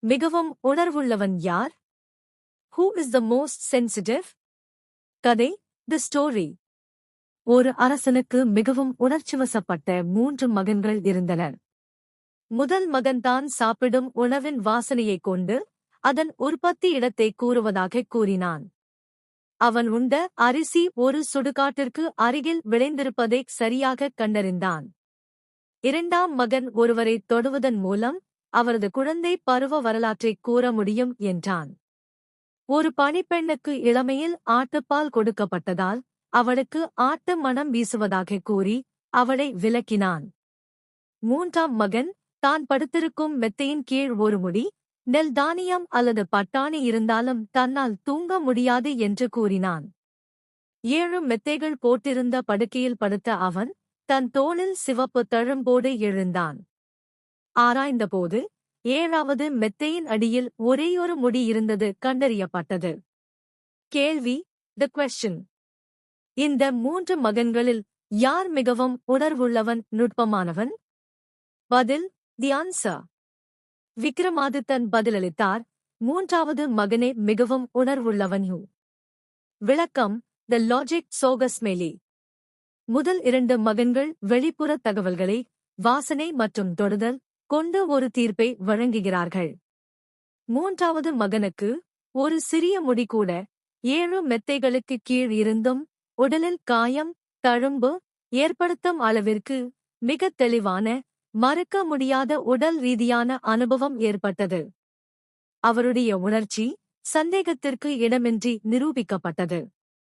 மிகவும் உணர்வுள்ளவன் யார்? Who is the most sensitive? கதை தி ஸ்டோரி. ஒரு அரசனுக்கு மிகவும் உணர்ச்சிவசப்பட்ட 3 மகன்கள் இருந்தனர். முதல் மகன்தான் சாப்பிடும் உணவின் வாசனையைக் கொண்டு அதன் உற்பத்தி இடத்தை கூறுவதாகக் கூறினான். அவன் உண்ட அரிசி ஒரு சுடுகாட்டிற்கு அருகில் விளைந்திருப்பதைச் சரியாகக் கண்டறிந்தான். இரண்டாம் மகன் ஒருவரைத் தொடுவதன் மூலம் அவரது குழந்தை பருவ வரலாற்றைக் கூற முடியும் என்றான். ஒரு பணிப்பெண்ணுக்கு இளமையில் ஆட்டுப்பால் கொடுக்கப்பட்டதால் அவளுக்கு ஆட்டு மணம் வீசுவதாகக் கூறி அவளை விலக்கினான். மூன்றாம் மகன் தான் படுத்திருக்கும் மெத்தையின் கீழ் ஒரு முடி, நெல் தானியம் அல்லது பட்டாணி இருந்தாலும் தன்னால் தூங்க முடியாது என்று கூறினான். 7 மெத்தைகள் போட்டிருந்த படுக்கையில் படுத்த அவன் தன் தோளில் சிவப்பு தழும்போடு எழுந்தான். ஆராய்ந்தபோது 7வது மெத்தையின் அடியில் ஒரேயொரு முடி இருந்தது கண்டறியப்பட்டது. கேள்வி தி கொஸ்டின். இந்த 3 மகன்களில் யார் மிகவும் உணர்வுள்ளவன், நுட்பமானவன்? பதில் தி ஆன்சர். விக்ரமாதித்தன் பதிலளித்தார், 3வது மகனே மிகவும் உணர்வுள்ளவன். விளக்கம் தி லாஜிக் சோகஸ்மெலி. முதல் 2 மகன்கள் வெளிப்புற தகவல்களை, வாசனை மற்றும் தொடுதல் கொண்டு ஒரு தீர்ப்பை வழங்குகிறார்கள். 3வது மகனுக்கு ஒரு சிறிய முடி கூட 7 மெத்தைகளுக்கு கீழ் இருந்தும் உடலில் காயம், தழும்பு ஏற்படுத்தும் அளவிற்கு மிகத் தெளிவான, மறுக்க முடியாத உடல் ரீதியான அனுபவம் ஏற்பட்டது. அவருடைய உணர்ச்சி சந்தேகத்திற்கு இடமின்றி நிரூபிக்கப்பட்டது.